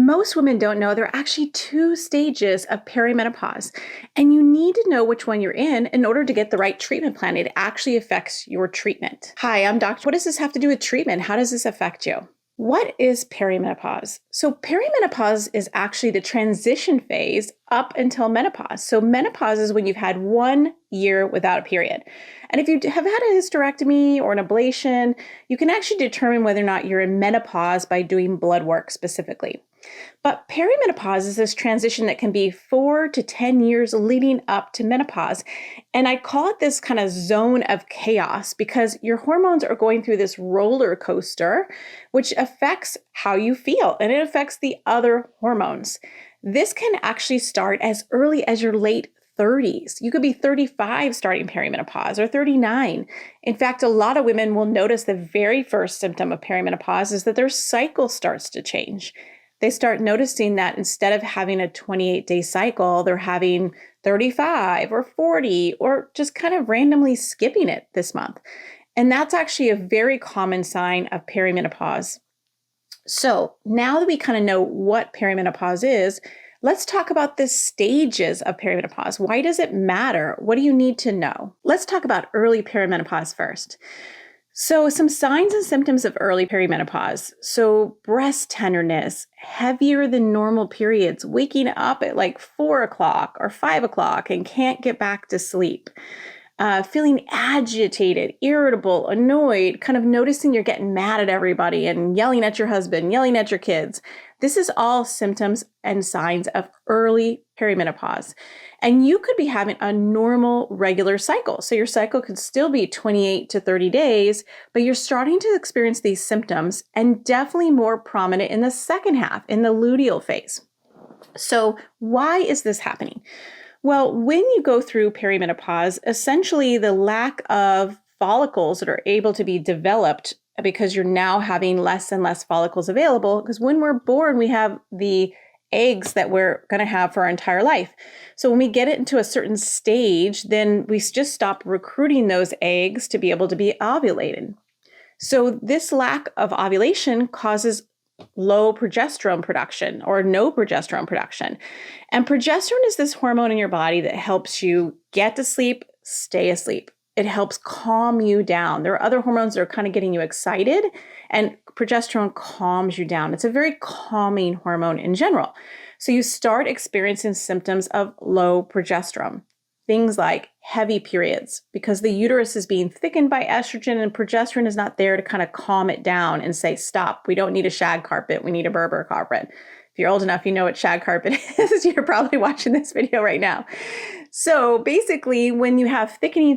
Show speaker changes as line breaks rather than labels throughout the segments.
Most women don't know there are actually two stages of perimenopause, and you need to know which one you're in order to get the right treatment plan. It actually affects your treatment. Hi, I'm Dr. What does this have to do with treatment? How does this affect you? What is perimenopause? So perimenopause is actually the transition phase up until menopause. So menopause is when you've had 1 year without a period. And if you have had a hysterectomy or an ablation, you can actually determine whether or not you're in menopause by doing blood work specifically. But perimenopause is this transition that can be 4 to 10 years leading up to menopause. And I call it this kind of zone of chaos because your hormones are going through this roller coaster, which affects how you feel and it affects the other hormones. This can actually start as early as your late 30s. You could be 35 starting perimenopause or 39. In fact, a lot of women will notice the very first symptom of perimenopause is that their cycle starts to change. They start noticing that instead of having a 28-day cycle, they're having 35 or 40 or just kind of randomly skipping it this month. And that's actually a very common sign of perimenopause. So now that we kind of know what perimenopause is, let's talk about the stages of perimenopause. Why does it matter? What do you need to know? Let's talk about early perimenopause first. So some signs and symptoms of early perimenopause. So breast tenderness, heavier than normal periods, waking up at like 4 o'clock or 5 o'clock and can't get back to sleep. Feeling agitated, irritable, annoyed, kind of noticing you're getting mad at everybody and yelling at your husband, yelling at your kids. This is all symptoms and signs of early perimenopause. And you could be having a normal, regular cycle. So your cycle could still be 28 to 30 days, but you're starting to experience these symptoms and definitely more prominent in the second half, in the luteal phase. So why is this happening? Well, when you go through perimenopause, essentially the lack of follicles that are able to be developed because you're now having less and less follicles available, because when we're born, we have the eggs that we're going to have for our entire life. So when we get it into a certain stage, then we just stop recruiting those eggs to be able to be ovulated. So this lack of ovulation causes low progesterone production or no progesterone production. And progesterone is this hormone in your body that helps you get to sleep, stay asleep. It helps calm you down. There are other hormones that are kind of getting you excited, and progesterone calms you down. It's a very calming hormone in general. So you start experiencing symptoms of low progesterone. Things like heavy periods, because the uterus is being thickened by estrogen and progesterone is not there to kind of calm it down and say, stop, we don't need a shag carpet, we need a Berber carpet. If you're old enough, you know what shag carpet is. You're probably watching this video right now. So basically, when you have thickening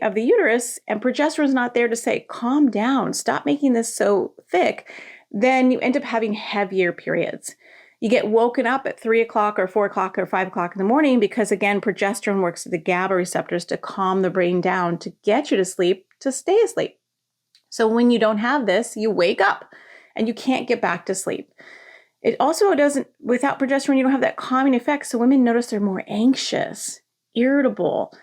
of the uterus and progesterone is not there to say, calm down, stop making this so thick, then you end up having heavier periods. You get woken up at 3 o'clock or 4 o'clock or 5 o'clock in the morning because, again, progesterone works with the GABA receptors to calm the brain down, to get you to sleep, to stay asleep. So when you don't have this, you wake up and you can't get back to sleep. It also doesn't, without progesterone, you don't have that calming effect. So women notice they're more anxious, irritable,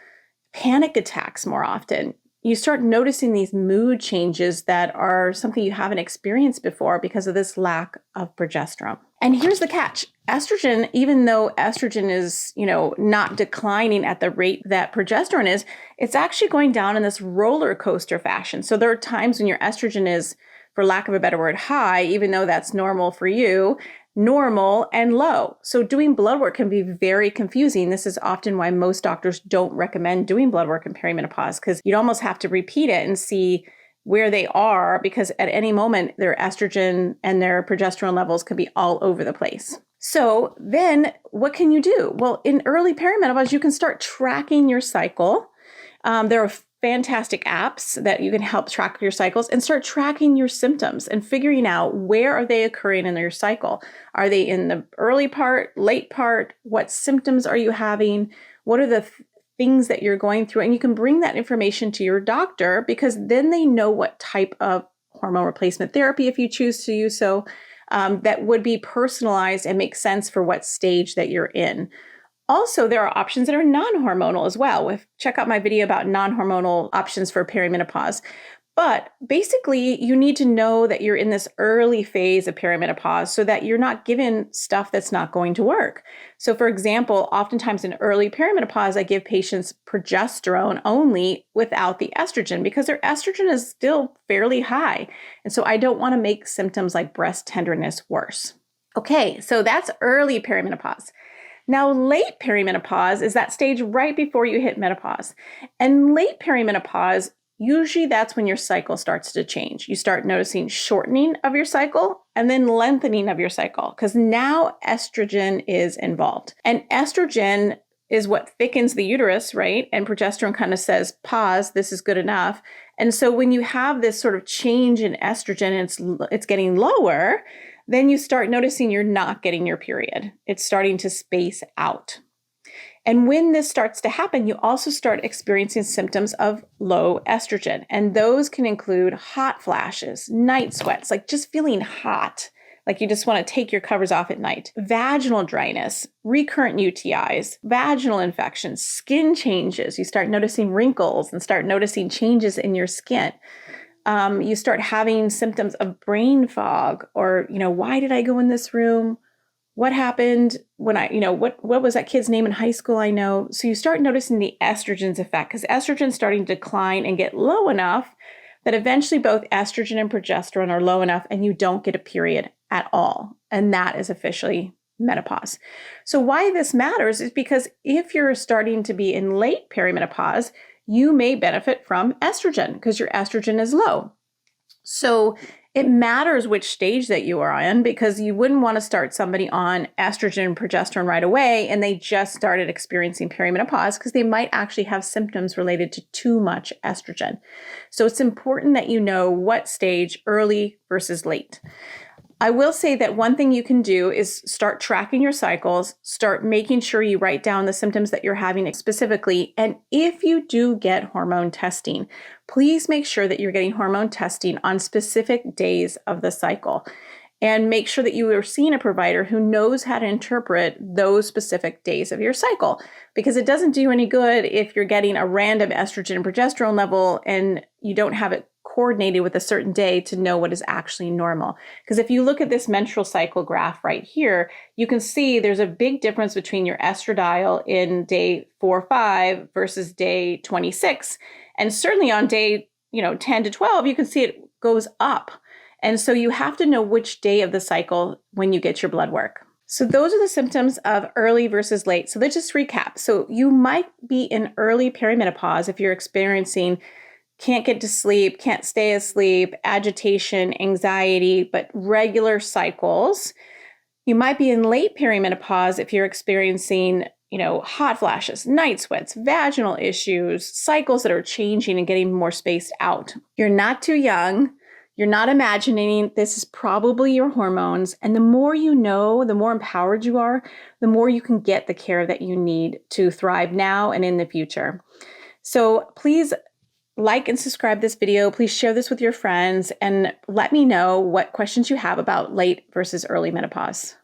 panic attacks more often. You start noticing these mood changes that are something you haven't experienced before because of this lack of progesterone. And here's the catch. Estrogen, even though estrogen is, not declining at the rate that progesterone is, it's actually going down in this roller coaster fashion. So there are times when your estrogen is, for lack of a better word, high, even though that's normal for you, normal and low. So doing blood work can be very confusing. This is often why most doctors don't recommend doing blood work in perimenopause, because you'd almost have to repeat it and see where they are, because at any moment their estrogen and their progesterone levels could be all over the place. So then what can you do? Well, in early perimenopause, you can start tracking your cycle. There are fantastic apps that you can help track your cycles and start tracking your symptoms and figuring out where are they occurring in your cycle. Are they in the early part, late part? What symptoms are you having? What are the things that you're going through? And you can bring that information to your doctor, because then they know what type of hormone replacement therapy, if you choose to use so, that would be personalized and make sense for what stage that you're in. Also, there are options that are non-hormonal as well. Check out my video about non-hormonal options for perimenopause. But basically, you need to know that you're in this early phase of perimenopause so that you're not given stuff that's not going to work. So for example, oftentimes in early perimenopause, I give patients progesterone only without the estrogen because their estrogen is still fairly high. And so I don't want to make symptoms like breast tenderness worse. Okay, so that's early perimenopause. Now, late perimenopause is that stage right before you hit menopause. And late perimenopause, usually that's when your cycle starts to change. You start noticing shortening of your cycle and then lengthening of your cycle because now estrogen is involved. And estrogen is what thickens the uterus, right? And progesterone kind of says, pause, this is good enough. And so when you have this sort of change in estrogen and it's getting lower, then you start noticing you're not getting your period. It's starting to space out. And when this starts to happen, you also start experiencing symptoms of low estrogen. And those can include hot flashes, night sweats, like just feeling hot, like you just want to take your covers off at night, vaginal dryness, recurrent UTIs, vaginal infections, skin changes. You start noticing wrinkles and start noticing changes in your skin. You start having symptoms of brain fog or, why did I go in this room? What happened when what was that kid's name in high school? I know. So you start noticing the estrogen's effect because estrogen's starting to decline and get low enough that eventually both estrogen and progesterone are low enough and you don't get a period at all. And that is officially menopause. So why this matters is because if you're starting to be in late perimenopause, you may benefit from estrogen because your estrogen is low. So it matters which stage that you are in because you wouldn't want to start somebody on estrogen and progesterone right away and they just started experiencing perimenopause because they might actually have symptoms related to too much estrogen. So it's important that you know what stage, early versus late. I will say that one thing you can do is start tracking your cycles, start making sure you write down the symptoms that you're having specifically. And if you do get hormone testing, please make sure that you're getting hormone testing on specific days of the cycle. And make sure that you are seeing a provider who knows how to interpret those specific days of your cycle. Because it doesn't do you any good if you're getting a random estrogen and progesterone level and you don't have it coordinated with a certain day to know what is actually normal. Because if you look at this menstrual cycle graph right here, you can see there's a big difference between your estradiol in day 4 or 5 versus day 26. And certainly on day 10 to 12, you can see it goes up. And so you have to know which day of the cycle when you get your blood work. So those are the symptoms of early versus late. So let's just recap. So you might be in early perimenopause if you're experiencing can't get to sleep, can't stay asleep, agitation, anxiety, but regular cycles. You might be in late perimenopause if you're experiencing, hot flashes, night sweats, vaginal issues, cycles that are changing and getting more spaced out. You're not too young. You're not imagining. This is probably your hormones. And the more you know, the more empowered you are, the more you can get the care that you need to thrive now and in the future. So please like and subscribe this video. Please share this with your friends and let me know what questions you have about late versus early menopause.